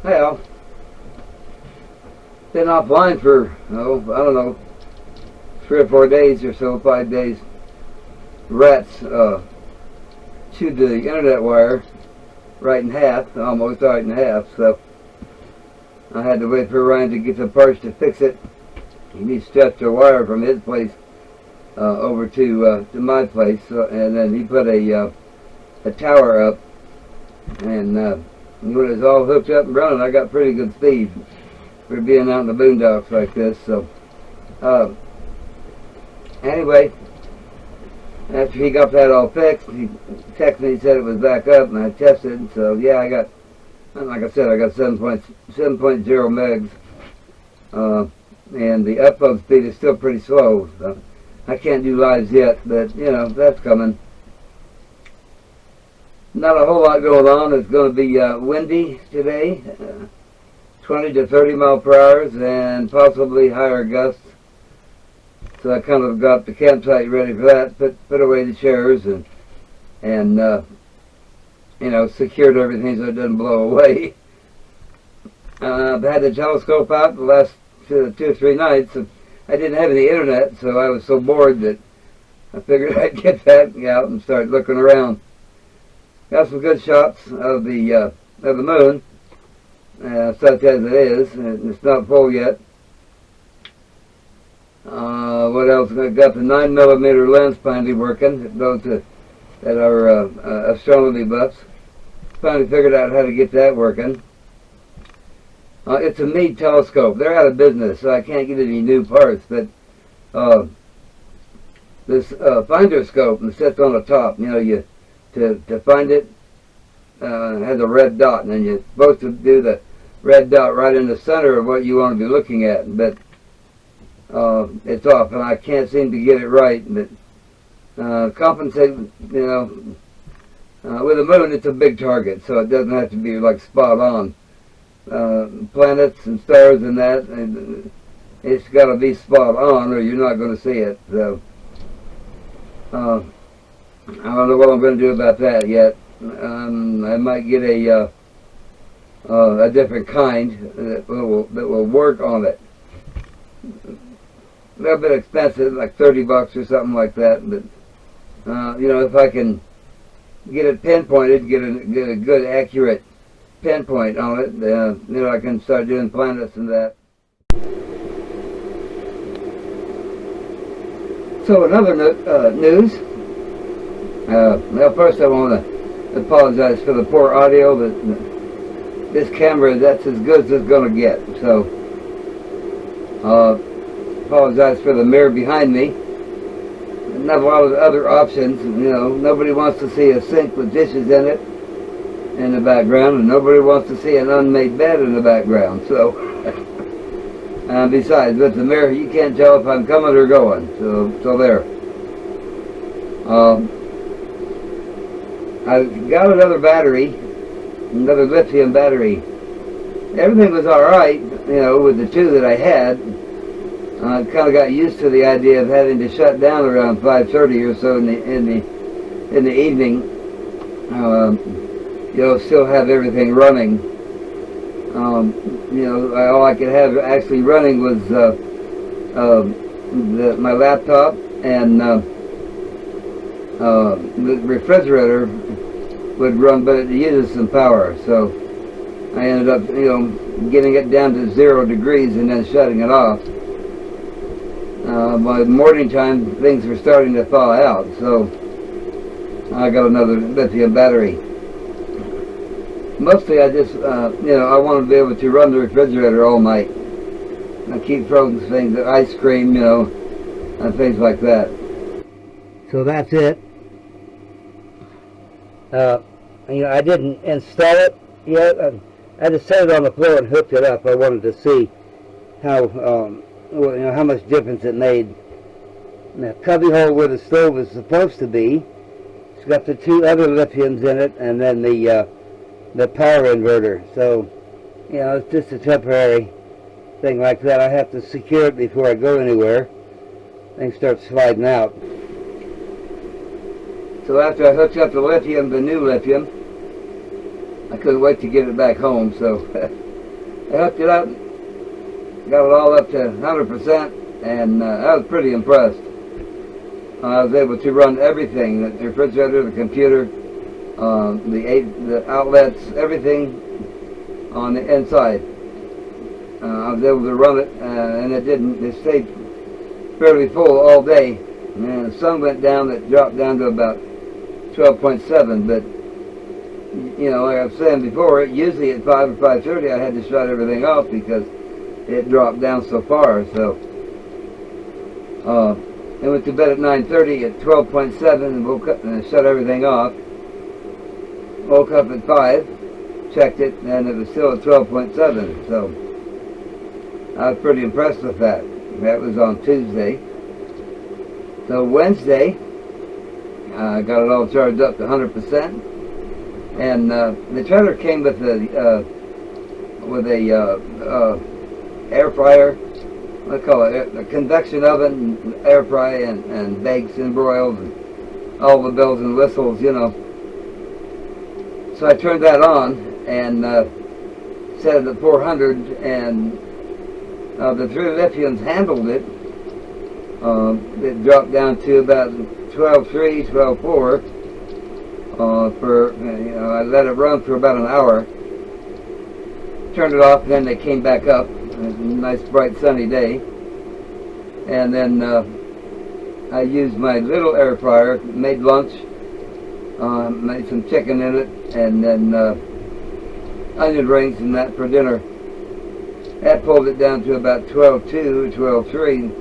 Well, been offline for, oh, I don't know, 3 or 4 days or so, 5 days. Rats chewed the internet wire right in half, almost right in half, so I had to wait for Ryan to get the parts to fix it. He stretched the wire from his place over to my place, and then he put a tower up, and when it was all hooked up and running, I got pretty good speed for being out in the boondocks like this. So anyway, after he got that all fixed, he texted me and said it was back up, and I tested, and so yeah, I got, like I said, I got 7.0 megs, and the upload speed is still pretty slow, so I can't do lives yet, but you know, that's coming. Not a whole lot going on. It's going to be windy today, 20 to 30 mile per hour, and possibly higher gusts. So I kind of got the campsite ready for that. Put away the chairs and you know, secured everything so it doesn't blow away. I've had the telescope out the last 2 or 3 nights. And I didn't have any internet, so I was so bored that I figured I'd get that out and start looking around. Got some good shots of the moon, such as it is, and it's not full yet. What else? I got the 9mm lens finally working. Those that are astronomy buffs finally figured out how to get that working. It's a Meade telescope. They're out of business, so I can't get any new parts. But this finder scope that sits on the top, you know, to find it, has a red dot, and then you're supposed to do the red dot right in the center of what you want to be looking at, but it's off, and I can't seem to get it right. But compensate, you know, with the moon, it's a big target, so it doesn't have to be like spot on. Planets and stars and that, and it's got to be spot on, or you're not going to see it. So I don't know what I'm going to do about that yet. I might get a different kind that will work on it. A little bit expensive, like $30 or something like that. But you know, if I can get it pinpointed, get a good accurate pinpoint on it, you know, I can start doing planets and that. So another news. Well, first I want to apologize for the poor audio, but this camera, that's as good as it's going to get. So, apologize for the mirror behind me. Not a lot of other options, you know. Nobody wants to see a sink with dishes in it in the background, and nobody wants to see an unmade bed in the background. So, besides, with the mirror, you can't tell if I'm coming or going. So there. I got another battery, another lithium battery. Everything was alright, you know, with the 2 that I had. I kind of got used to the idea of having to shut down around 5:30 or so in the evening. You know, still have everything running. You know, all I could have actually running was my laptop and the refrigerator would run, but it uses some power, so I ended up, you know, getting it down to 0 degrees and then shutting it off. By morning time, things were starting to thaw out, so I got another lithium battery. Mostly I just, you know, I want to be able to run the refrigerator all night. I keep frozen things, ice cream, you know, and things like that. So that's it. You know, I didn't install it yet. I just set it on the floor and hooked it up. I wanted to see how, you know, how much difference it made. The cubby hole where the stove is supposed to be, it's got the 2 other lithiums in it, and then the power inverter. So, you know, it's just a temporary thing like that. I have to secure it before I go anywhere. Things start sliding out. So after I hooked up the lithium, the new lithium, I couldn't wait to get it back home. So I hooked it up, got it all up to 100%, and I was pretty impressed. I was able to run everything, the refrigerator, the computer, the outlets, everything on the inside. I was able to run it, and it stayed fairly full all day. And the sun went down, it dropped down to about 12.7, but you know, like I was saying before, usually at 5 or 5:30 I had to shut everything off because it dropped down so far. So I went to bed at 9:30 at 12.7 and woke up and shut everything off. Woke up at 5, checked it, and it was still at 12.7. So I was pretty impressed with that. That was on Tuesday. So Wednesday, I got it all charged up to 100%, and the trailer came with a air fryer. What do you call it? A convection oven, air fry, and bakes and broils, and all the bells and whistles, you know. So I turned that on and set it at 400, and the 3 Lithiums handled it. It dropped down to about 12.3, 12.4 for, you know, I let it run for about an hour. Turned it off, then it came back up. It was a nice, bright, sunny day. And then I used my little air fryer, made lunch, made some chicken in it, and then onion rings and that for dinner. That pulled it down to about 12.2, 12.3.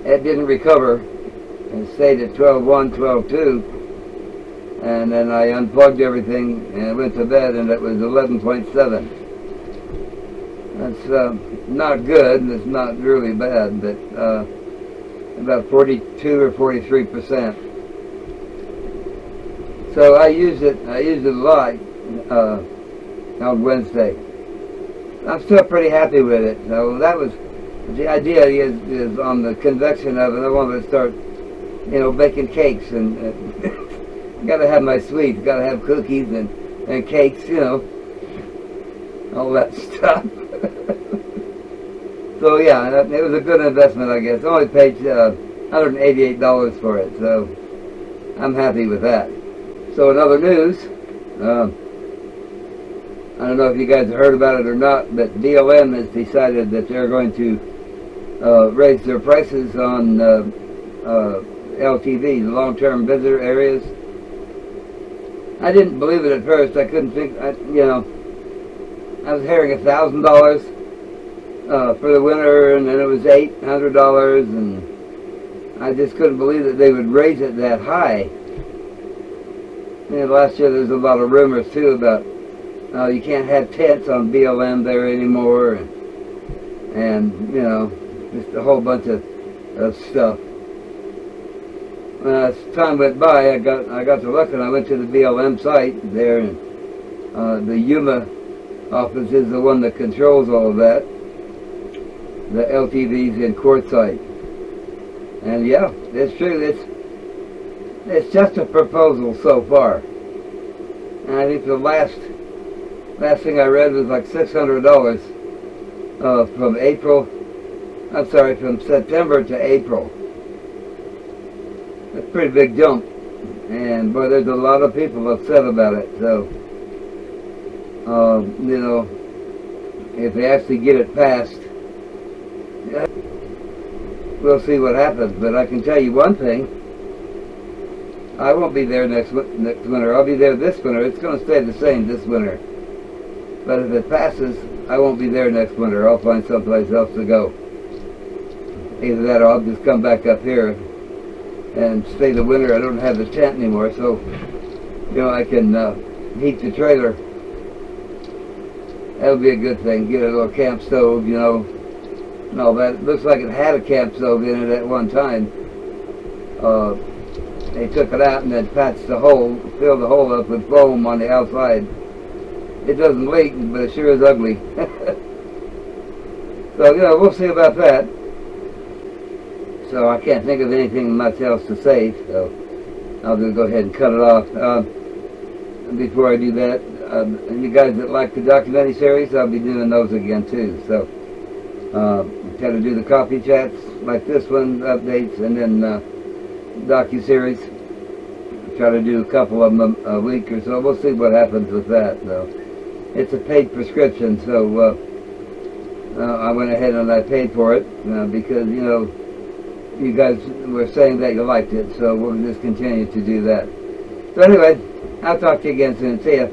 It didn't recover. It stayed at 12.1, 12.2. And then I unplugged everything and went to bed, and it was 11.7. That's not good, and it's not really bad, but about 42 or 43%. So I used it a lot on Wednesday. I'm still pretty happy with it. So that was the idea is on the convection oven. I wanted to start, you know, baking cakes, and got to have my sweets, got to have cookies and cakes, you know, all that stuff. So yeah, it was a good investment, I guess. I only paid $188 for it, so I'm happy with that. So in other news, I don't know if you guys have heard about it or not, but BLM has decided that they're going to raise their prices on LTV, the long-term visitor areas. I didn't believe it at first. I couldn't think, you know, I was hearing $1,000 for the winter, and then it was $800, and I just couldn't believe that they would raise it that high. And last year there's a lot of rumors too about you can't have tents on BLM there anymore, and you know, just a whole bunch of stuff. As time went by, I got to look, and I went to the BLM site there, and the Yuma office is the one that controls all of that, the LTVs in Quartzite. And yeah, it's true. It's just a proposal so far. And I think the last thing I read was like $600 from September to April. That's a pretty big jump, and boy, there's a lot of people upset about it. So, you know, if they actually get it passed, we'll see what happens. But I can tell you one thing: I won't be there next winter. I'll be there this winter. It's going to stay the same this winter. But if it passes, I won't be there next winter. I'll find someplace else to go. Either that, or I'll just come back up here and stay the winter. I don't have the tent anymore, so you know, I can heat the trailer. That'll be a good thing. Get a little camp stove, you know, and all that. It looks like it had a camp stove in it at one time. They took it out and then patched the hole, filled the hole up with foam on the outside. It doesn't leak, but it sure is ugly. So, you know, we'll see about that. So I can't think of anything much else to say, so I'll just go ahead and cut it off. Before I do that, you guys that like the documentary series, I'll be doing those again too. So try to do the coffee chats like this one, updates, and then docu-series. Try to do a couple of them a week or so. We'll see what happens with that, though. It's a paid prescription, so I went ahead and I paid for it because, you know, you guys were saying that you liked it, so we'll just continue to do that. So anyway, I'll talk to you again soon. See ya.